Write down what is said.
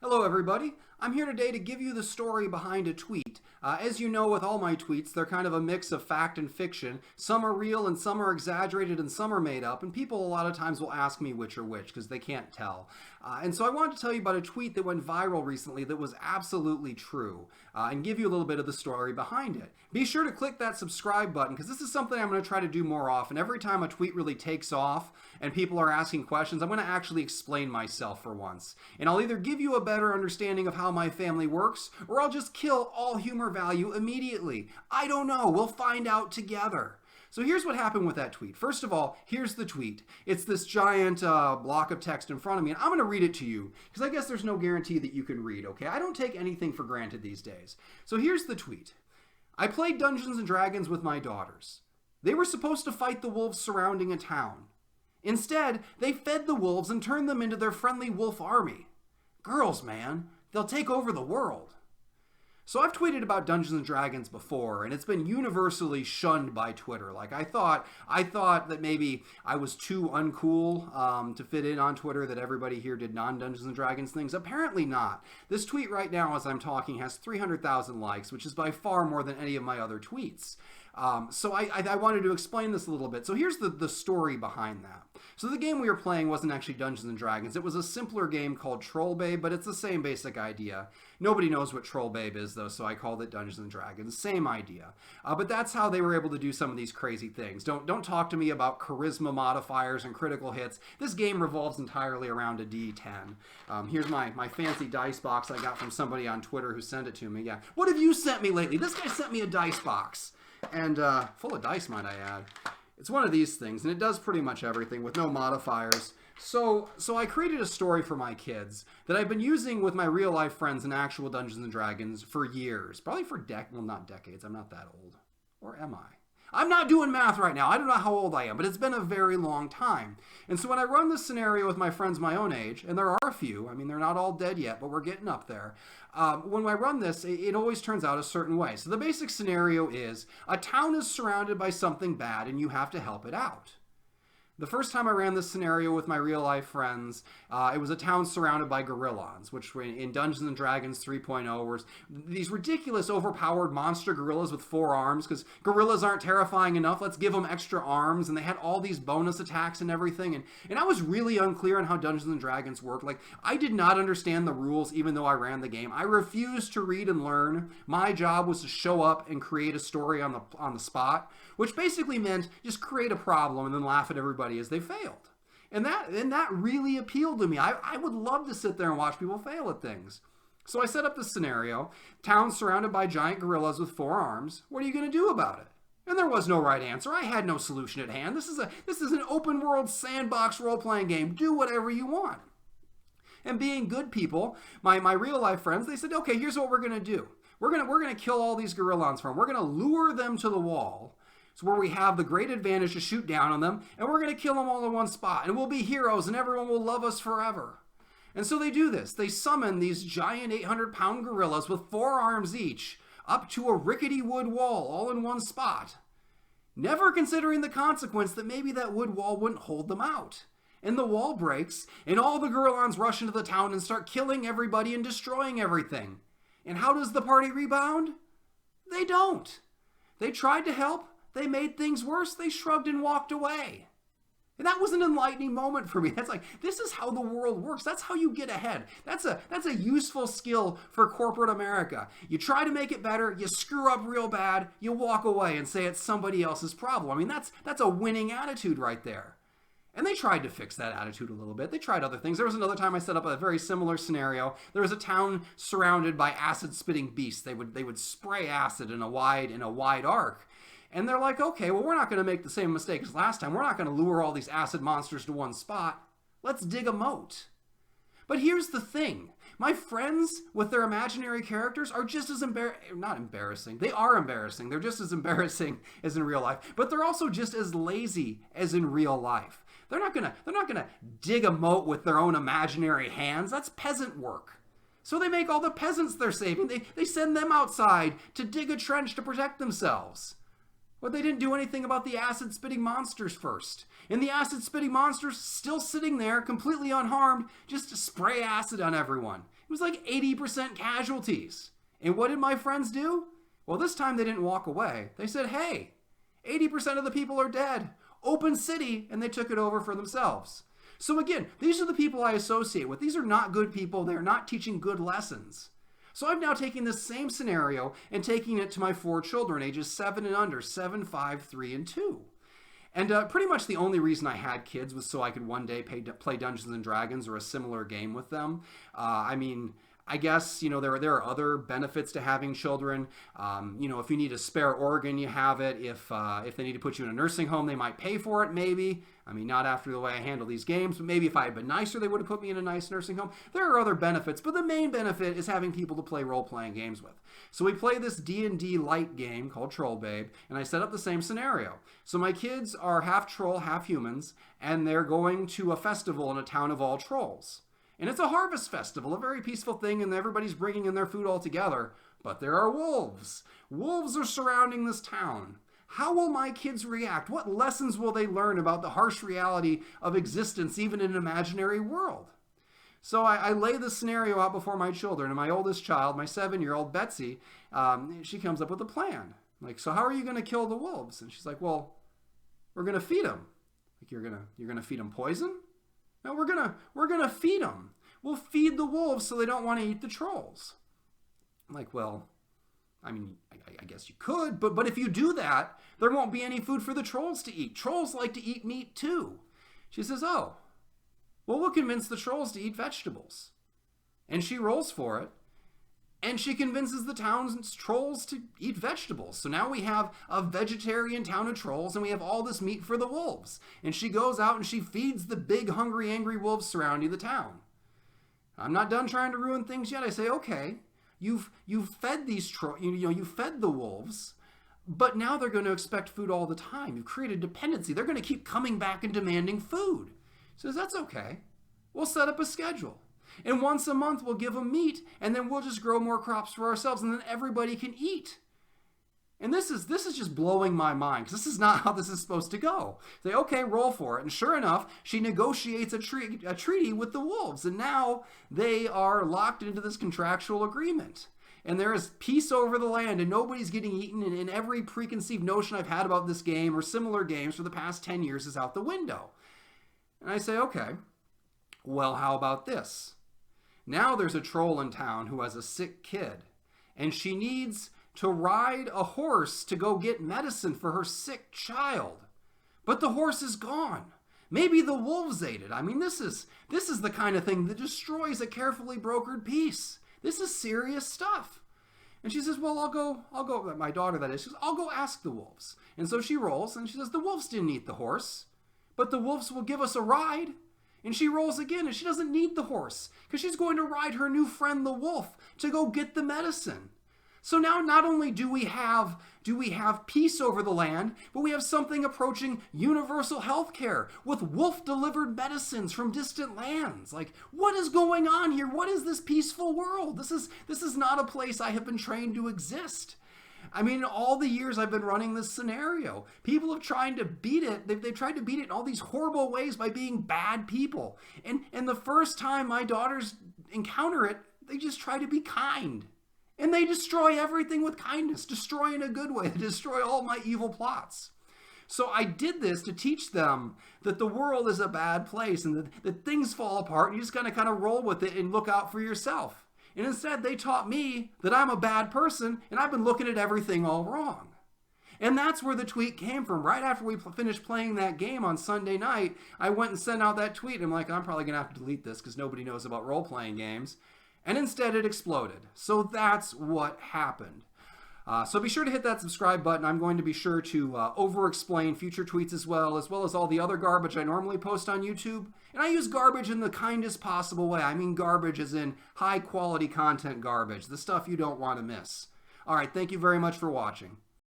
Hello, everybody. I'm here today to give you the story behind a tweet. As you know, with all my tweets, they're kind of a mix of fact and fiction. Some are real and some are exaggerated and some are made up. And people a lot of times will ask me which are which because they can't tell. And so I wanted to tell you about a tweet that went viral recently that was absolutely true and give you a little bit of the story behind it. Be sure to click that subscribe button because this is something I'm going to try to do more often. Every time a tweet really takes off and people are asking questions, I'm going to actually explain myself for once. And I'll either give you a better understanding of how my family works, or I'll just kill all humor value immediately. I don't know. We'll find out together. So here's what happened with that tweet. First of all, here's the tweet. It's this giant block of text in front of me, and I'm going to read it to you because I guess there's no guarantee that you can read, okay? I don't take anything for granted these days. So here's the tweet. I played Dungeons & Dragons with my daughters. They were supposed to fight the wolves surrounding a town. Instead, they fed the wolves and turned them into their friendly wolf army. Girls, man, they'll take over the world. So I've tweeted about Dungeons & Dragons before, and it's been universally shunned by Twitter. Like, I thought that maybe I was too uncool to fit in on Twitter, that everybody here did non-Dungeons & Dragons things. Apparently not. This tweet right now, as I'm talking, has 300,000 likes, which is by far more than any of my other tweets. So I wanted to explain this a little bit. So here's the story behind that. So the game we were playing wasn't actually Dungeons & Dragons. It was a simpler game called Trollbabe, but it's the same basic idea. Nobody knows what Trollbabe is, though, so I called it Dungeons & Dragons. Same idea. But that's how they were able to do some of these crazy things. Don't talk to me about charisma modifiers and critical hits. This game revolves entirely around a D10. Here's my fancy dice box I got from somebody on Twitter who sent it to me. Yeah. What have you sent me lately? This guy sent me a dice box. And full of dice, might I add. It's one of these things, and it does pretty much everything with no modifiers. So I created a story for my kids that I've been using with my real-life friends in actual Dungeons & Dragons for years. Probably for well, not decades. I'm not that old. Or am I? I'm not doing math right now. I don't know how old I am, but it's been a very long time. And so when I run this scenario with my friends my own age, and there are a few, I mean, they're not all dead yet, but we're getting up there. When I run this, it always turns out a certain way. So the basic scenario is a town is surrounded by something bad and you have to help it out. The first time I ran this scenario with my real-life friends, it was a town surrounded by gorillons, which were in Dungeons & Dragons 3.0 were these ridiculous, overpowered monster gorillas with 4 arms, because gorillas aren't terrifying enough. Let's give them extra arms, and they had all these bonus attacks and everything, and I was really unclear on how Dungeons & Dragons worked. Like, I did not understand the rules, even though I ran the game. I refused to read and learn. My job was to show up and create a story on the spot, which basically meant just create a problem and then laugh at everybody as they failed. And that really appealed to me. I would love to sit there and watch people fail at things. So I set up this scenario. Town surrounded by giant gorillas with 4 arms. What are you going to do about it? And there was no right answer. I had no solution at hand. This is an open world sandbox role-playing game. Do whatever you want. And being good people, my real life friends, they said, okay, here's what we're going to do. We're going to kill all these gorillons from them. We're going to lure them to the wall. It's where we have the great advantage to shoot down on them, and we're going to kill them all in one spot, and we'll be heroes, and everyone will love us forever. And so they do this. They summon these giant 800-pound gorillas with 4 arms each up to a rickety wood wall all in one spot, never considering the consequence that maybe that wood wall wouldn't hold them out. And the wall breaks, and all the gorillons rush into the town and start killing everybody and destroying everything. And how does the party rebound? They don't. They tried to help. They made things worse. They shrugged and walked away. And that was an enlightening moment for me. That's like, this is how the world works. That's how you get ahead. That's a useful skill for corporate America. You try to make it better, you screw up real bad, you walk away and say it's somebody else's problem. I mean, that's a winning attitude right there. And they tried to fix that attitude a little bit. They tried other things. There was another time I set up a very similar scenario. There was a town surrounded by acid-spitting beasts. They would spray acid in a wide arc. And they're like, okay, well, we're not going to make the same mistake as last time. We're not going to lure all these acid monsters to one spot. Let's dig a moat. But here's the thing. My friends with their imaginary characters are just as not embarrassing. They are embarrassing. They're just as embarrassing as in real life. But they're also just as lazy as in real life. They're not gonna dig a moat with their own imaginary hands. That's peasant work. So they make all the peasants they're saving. They send them outside to dig a trench to protect themselves. But they didn't do anything about the acid-spitting monsters first. And the acid-spitting monsters still sitting there completely unharmed just to spray acid on everyone. It was like 80% casualties. And what did my friends do? Well, this time they didn't walk away. They said, hey, 80% of the people are dead. Open city, and they took it over for themselves. So again, these are the people I associate with. These are not good people. They're not teaching good lessons. So I'm now taking this same scenario and taking it to my 4 children, ages 7 and under, 7, 5, 3, and 2. And pretty much the only reason I had kids was so I could one day play Dungeons and Dragons or a similar game with them. I guess, there are other benefits to having children. If you need a spare organ, you have it. If they need to put you in a nursing home, they might pay for it, maybe. Not after the way I handle these games, but maybe if I had been nicer, they would have put me in a nice nursing home. There are other benefits, but the main benefit is having people to play role-playing games with. So we play this D&D light game called Troll Babe, and I set up the same scenario. So my kids are half troll, half humans, and they're going to a festival in a town of all trolls. And it's a harvest festival, a very peaceful thing, and everybody's bringing in their food all together. But there are wolves. Wolves are surrounding this town. How will my kids react? What lessons will they learn about the harsh reality of existence, even in an imaginary world? So I lay the scenario out before my children, and my oldest child, my 7-year-old Betsy, she comes up with a plan. Like, so how are you going to kill the wolves? And she's like, well, we're going to feed them. Like, you're going to feed them poison? No, we're gonna feed them. We'll feed the wolves so they don't want to eat the trolls. I'm like, well, I guess you could, but if you do that, there won't be any food for the trolls to eat. Trolls like to eat meat too. She says, oh, well, we'll convince the trolls to eat vegetables. And she rolls for it, and she convinces the town's trolls to eat vegetables. So now we have a vegetarian town of trolls, and we have all this meat for the wolves. And she goes out and she feeds the big, hungry, angry wolves surrounding the town. I'm not done trying to ruin things yet. I say, okay, you've fed these you fed the wolves, but now they're going to expect food all the time. You've created dependency. They're going to keep coming back and demanding food. She says, that's okay. We'll set up a schedule. And once a month, we'll give them meat, and then we'll just grow more crops for ourselves, and then everybody can eat. And this is just blowing my mind, because this is not how this is supposed to go. Say, okay, roll for it. And sure enough, she negotiates a treaty with the wolves, and now they are locked into this contractual agreement. And there is peace over the land, and nobody's getting eaten, and every preconceived notion I've had about this game or similar games for the past 10 years is out the window. And I say, okay, well, how about this? Now there's a troll in town who has a sick kid, and she needs to ride a horse to go get medicine for her sick child. But the horse is gone. Maybe the wolves ate it. This is the kind of thing that destroys a carefully brokered peace. This is serious stuff. And she says, well, I'll go, my daughter that is, she says, I'll go ask the wolves. And so she rolls, and she says, the wolves didn't eat the horse, but the wolves will give us a ride. And she rolls again, and she doesn't need the horse because she's going to ride her new friend, the wolf, to go get the medicine. So now not only do we have peace over the land, but we have something approaching universal health care with wolf-delivered medicines from distant lands. Like, what is going on here? What is this peaceful world? This is not a place I have been trained to exist. All the years I've been running this scenario, people have tried to beat it. They've tried to beat it in all these horrible ways by being bad people. And the first time my daughters encounter it, they just try to be kind. And they destroy everything with kindness, destroy in a good way, destroy all my evil plots. So I did this to teach them that the world is a bad place and that things fall apart and you just gotta kind of roll with it and look out for yourself. And instead, they taught me that I'm a bad person and I've been looking at everything all wrong. And that's where the tweet came from. Right after we finished playing that game on Sunday night, I went and sent out that tweet. I'm like, I'm probably going to have to delete this because nobody knows about role-playing games. And instead, it exploded. So that's what happened. So be sure to hit that subscribe button. I'm going to be sure to over-explain future tweets as well as all the other garbage I normally post on YouTube. And I use garbage in the kindest possible way. I mean garbage as in high-quality content garbage, the stuff you don't want to miss. All right, thank you very much for watching.